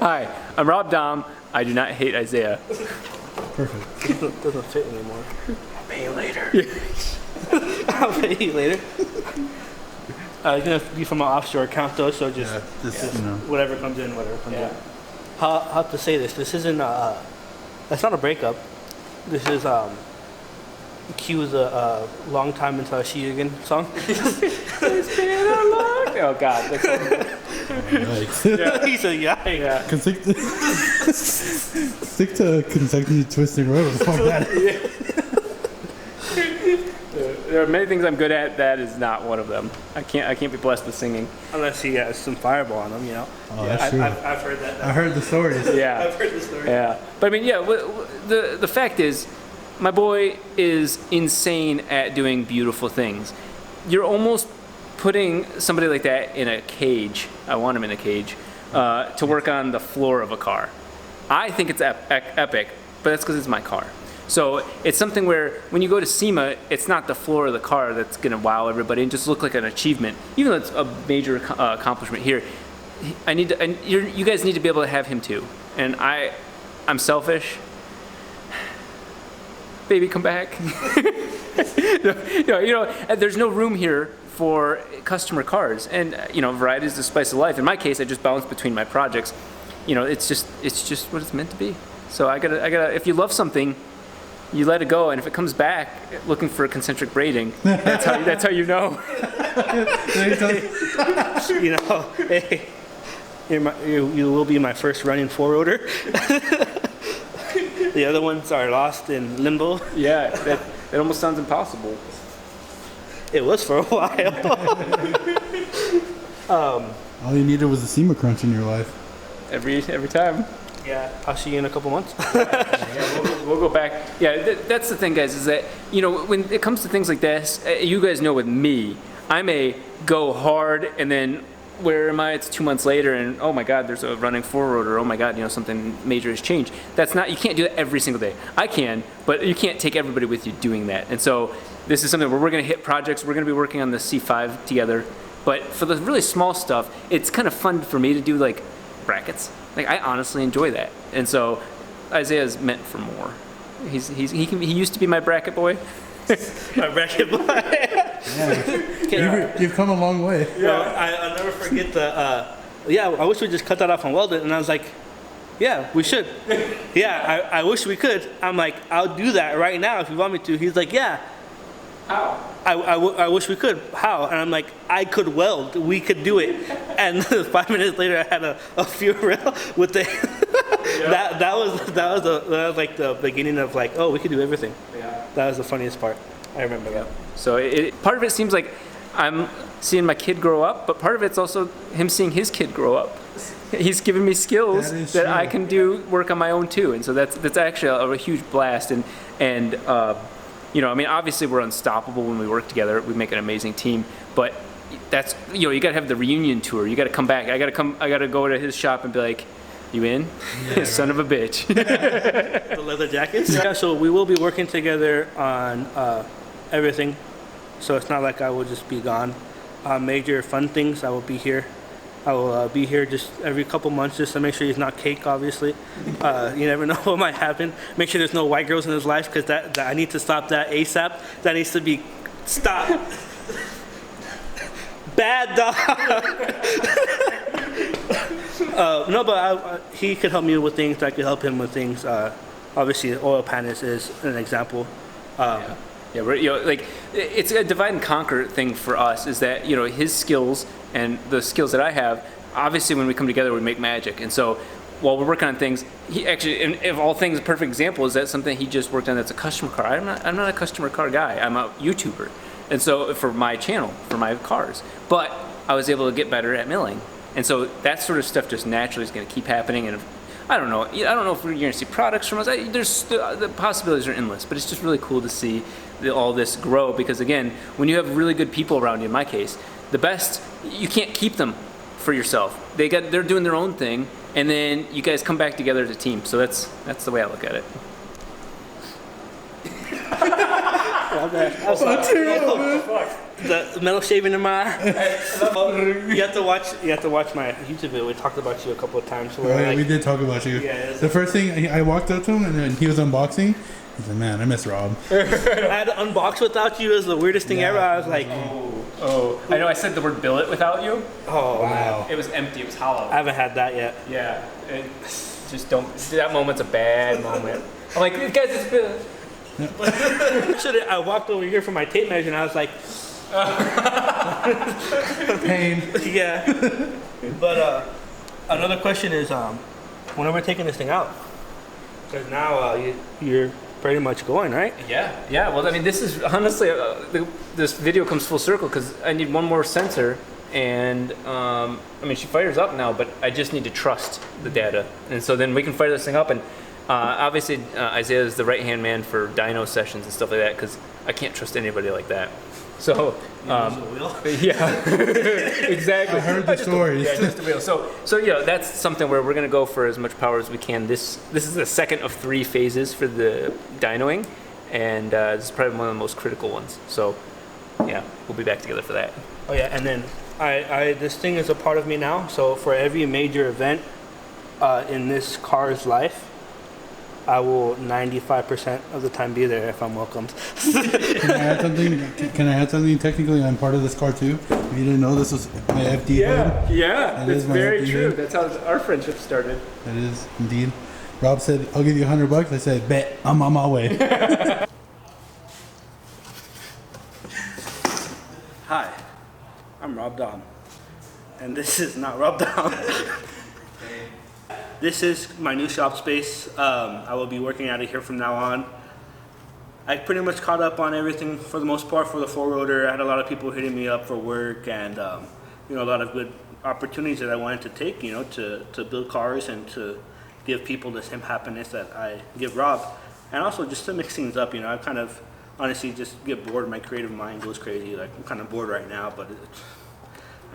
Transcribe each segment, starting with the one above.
Hi, I'm Rob Dahm. I do not hate Isaiah. Perfect. It doesn't fit anymore. I'll pay you later. I'll pay you later. It's gonna be from an offshore account though, so just whatever comes in, whatever comes in. How to say this? This isn't that's not a breakup. This is Q's a long time until I see you again song. It's been a long. Oh God. That's He said, yeah. Stick to consecutive twisting road. There are many things I'm good at. That is not one of them. I can't be blessed with singing. Unless he has some fireball on him, you know. Oh, that's true. I've heard that. I heard the stories. Yeah. I've heard the story. Yeah. But I mean, yeah. The fact is, my boy is insane at doing beautiful things. You're almost putting somebody like that in a cage. I want him in a cage to work on the floor of a car. I think it's epic, but that's because it's my car. So it's something where when you go to SEMA, it's not the floor of the car that's going to wow everybody and just look like an achievement. Even though it's a major accomplishment here, you guys need to be able to have him too. And I'm selfish. Baby, come back. There's no room here for customer cars, and variety is the spice of life. In my case, I just bounce between my projects. It's just what it's meant to be. So I gotta. If you love something, you let it go, and if it comes back looking for concentric braiding, that's how you know. Hey, you will be my first running four-roader. The other ones are lost in limbo. Yeah, that almost sounds impossible. It was for a while. All you needed was a SEMA crunch in your life. Every time. Yeah, I'll see you in a couple months. We'll go back. Yeah, that's the thing, guys, is that, when it comes to things like this, you guys know with me, I may go hard and then where am I? It's 2 months later and oh my God, there's a running four-rotor. Oh my God, something major has changed. You can't do that every single day. I can, but you can't take everybody with you doing that. And so this is something where we're going to hit projects. We're going to be working on the C5 together. But for the really small stuff, it's kind of fun for me to do like brackets. Like I honestly enjoy that. And so Isaiah's meant for more. He used to be my bracket boy. My bracket boy. Yeah. You've come a long way. Yeah, I'll never forget the. I wish we just cut that off and weld it. And I was like, yeah, we should. Yeah, I wish we could. I'm like, I'll do that right now if you want me to. He's like, yeah. How? I wish we could. How? And I'm like, I could weld. We could do it. And 5 minutes later, I had a fuel rail with the. That was like the beginning of like, oh, we could do everything. Yeah. That was the funniest part. I remember that. So part of it seems like I'm seeing my kid grow up, but part of it's also him seeing his kid grow up. He's given me skills that I can do work on my own too, and so that's actually a huge blast. And obviously we're unstoppable when we work together. We make an amazing team, but that's you gotta have the reunion tour. You gotta come back. I gotta go to his shop and be like, you in? Yeah, son of a bitch. The leather jackets? Yeah, so we will be working together on everything. So it's not like I will just be gone. Major fun things, I will be here. I will be here just every couple months just to make sure he's not cake, obviously. You never know what might happen. Make sure there's no white girls in his life because that I need to stop that ASAP. That needs to be stopped. Bad dog. He could help me with things. I could help him with things. Obviously, the oil pan is an example. It's a divide and conquer thing for us. Is that his skills and the skills that I have. Obviously, when we come together, we make magic. And so, while we're working on things, he actually, and of all things, a perfect example is that something he just worked on that's a customer car. I'm not a customer car guy. I'm a YouTuber, and so for my channel, for my cars, but I was able to get better at milling. And so that sort of stuff just naturally is going to keep happening. And I don't know if you're going to see products from us. The possibilities are endless, but it's just really cool to see all this grow because, again, when you have really good people around you, in my case, the best, you can't keep them for yourself. They're doing their own thing, and then you guys come back together as a team. So that's the way I look at it. My bad. The metal shaving in my eye. You have to watch my YouTube video. We talked about you a couple of times. Oh, yeah, we did talk about you. Yeah, the first thing I walked up to him and then he was unboxing. He's like, man, I miss Rob. I had to unbox without you. It was the weirdest thing ever. I was like, Oh, I know I said the word billet without you. oh man, Wow. It was empty, it was hollow. I haven't had that yet. Yeah, just don't, that moment's a bad moment. I'm like, these guys, it's billet. I walked over here for my tape measure and I was like, Pain. yeah. But another question is, when are we taking this thing out? Because now you're pretty much going, right? Yeah. Well, I mean, this is honestly, this video comes full circle because I need one more sensor, and I mean, she fires up now, but I just need to trust the data, and so then we can fire this thing up. And obviously, Isaiah is the right-hand man for dyno sessions and stuff like that because I can't trust anybody like that. So, yeah, exactly. I heard the stories. Yeah, just the wheel. So yeah, that's something where we're gonna go for as much power as we can. This is the second of 3 phases for the dynoing, and this is probably one of the most critical ones. So, yeah, we'll be back together for that. Oh yeah, and then this thing is a part of me now. So for every major event in this car's life, I will 95% of the time be there if I'm welcomed. Can I add something? Can I add something? Technically, I'm part of this car too. If you didn't know, this was my FD hood. Yeah, That that's is my very FD true. hood. That's how our friendship started. That is indeed. Rob said, "I'll give you $100." I said, "Bet, I'm on my way." Hi, I'm Rob Dahm, and this is not Rob Dahm. This is my new shop space. I will be working out of here from now on. I pretty much caught up on everything for the most part for the 4-rotor. I had a lot of people hitting me up for work and a lot of good opportunities that I wanted to take, to build cars and to give people the same happiness that I give Rob. And also just to mix things up, I kind of honestly just get bored. My creative mind goes crazy. Like, I'm kind of bored right now, but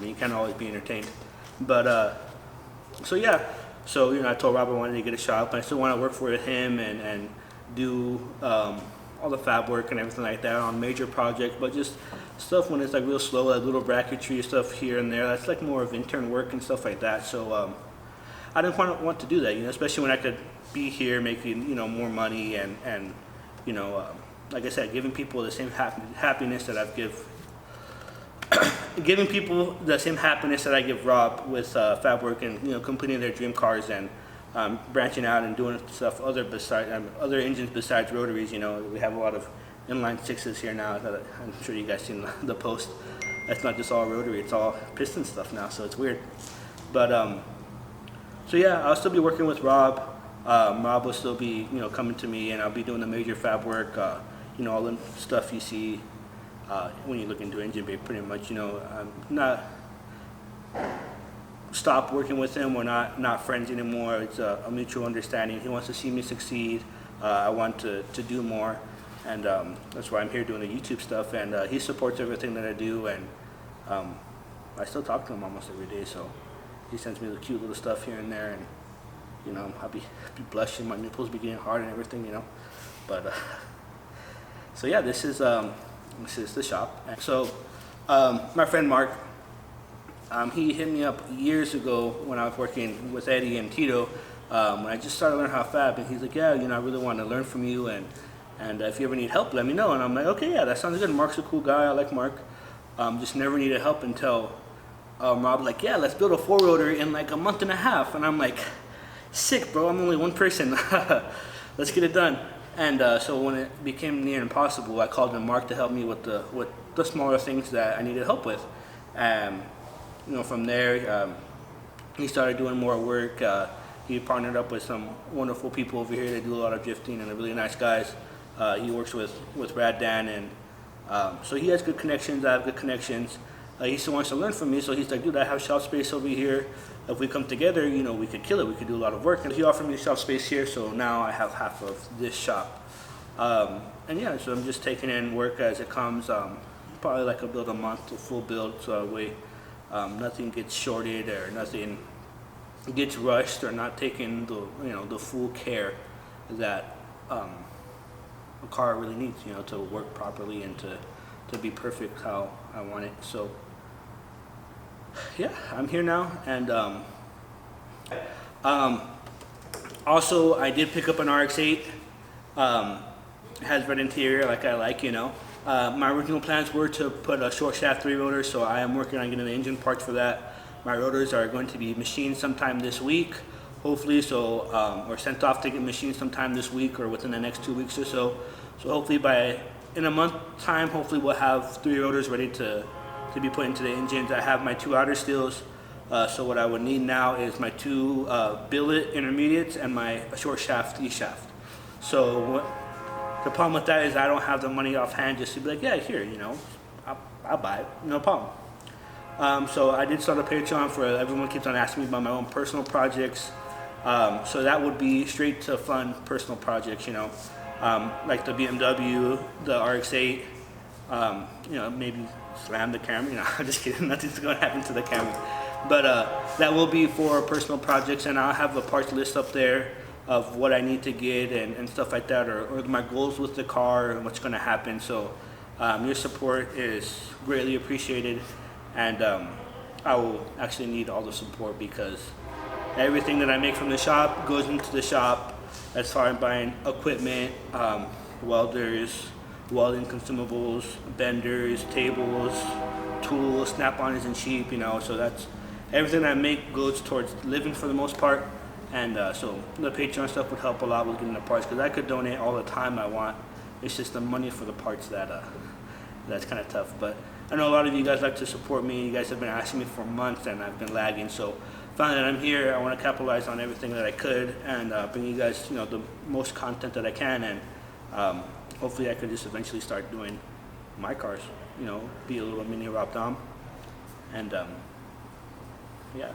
you can't always be entertained. But so yeah. So, I told Rob I wanted to get a shop, and I still want to work for him and do all the fab work and everything like that on major projects, but just stuff when it's like real slow, like little bracketry stuff here and there. That's like more of intern work and stuff like that. So I didn't want to do that, especially when I could be here making, more money and like I said, giving people the same happiness that I've giving people the same happiness that I give Rob with fab work and completing their dream cars and branching out and doing stuff other engines besides rotaries. We have a lot of inline 6s here now. I'm sure you guys seen the post. That's not just all rotary; it's all piston stuff now. So it's weird. But so yeah, I'll still be working with Rob. Rob will still be coming to me, and I'll be doing the major fab work. All the stuff you see. When you look into engine bay, pretty much, I'm not stop working with him. We're not friends anymore. It's a mutual understanding. He wants to see me succeed. I want to do more, and that's why I'm here doing the YouTube stuff. And he supports everything that I do, and I still talk to him almost every day. So he sends me the cute little stuff here and there, and I'll be blushing. My nipples be getting hard and everything, But so yeah, this is the shop. So my friend Mark, he hit me up years ago when I was working with Eddie and Tito, when I just started learning how to fab, and he's like, yeah, I really want to learn from you, and if you ever need help, let me know. And I'm like, okay, yeah, that sounds good. Mark's a cool guy. I like Mark. Just never needed help until Rob like, yeah, let's build a 4-rotor in like a month and a half. And I'm like, sick, bro. I'm only one person. Let's get it done. And so when it became near impossible, I called in Mark to help me with the smaller things that I needed help with. From there, he started doing more work. He partnered up with some wonderful people over here that do a lot of drifting and are really nice guys. He works with Rad Dan, and so he has good connections. I have good connections. He still wants to learn from me, so he's like, dude, I have shop space over here. If we come together, we could kill it. We could do a lot of work. And he offered me shop space here, so now I have half of this shop. And yeah, so I'm just taking in work as it comes. Probably like a build a month, a full build, so that way nothing gets shorted or nothing gets rushed or not taking the full care that a car really needs, you know, to work properly and to be perfect how I want it. So yeah, I'm here now, and also I did pick up an RX-8. It has red interior like I like, you know. My original plans were to put a short shaft 3 rotor, so I am working on getting the engine parts for that. My rotors are going to be machined sometime this week, hopefully, so or sent off to get machined sometime this week or within the next 2 weeks or so. So hopefully in a month time, hopefully we'll have 3 rotors ready to be put into the engines. I have my 2 outer steels, so what I would need now is my 2 billet intermediates and my short shaft E-shaft. So the problem with that is I don't have the money offhand just to be like, yeah, here, you know, I'll buy it, no problem. So I did start a Patreon for everyone keeps on asking me about my own personal projects. So that would be straight to fund personal projects, you know, like the BMW, the RX-8, you know, maybe slam the camera, you know, I'm just kidding, nothing's gonna happen to the camera. But that will be for personal projects, and I'll have a parts list up there of what I need to get and stuff like that, or my goals with the car and what's gonna happen. So your support is greatly appreciated, and I will actually need all the support because everything that I make from the shop goes into the shop as far as buying equipment, welders, welding consumables, benders, tables, tools, snap-ons and sheep, you know, so that's everything I make goes towards living for the most part. And so the Patreon stuff would help a lot with getting the parts, because I could donate all the time I want. It's just the money for the parts that's kind of tough. But I know a lot of you guys like to support me. You guys have been asking me for months, and I've been lagging. So finally that I'm here, I want to capitalize on everything that I could and bring you guys, you know, the most content that I can. And hopefully I could just eventually start doing my cars, you know, be a little mini Dahm. And yeah.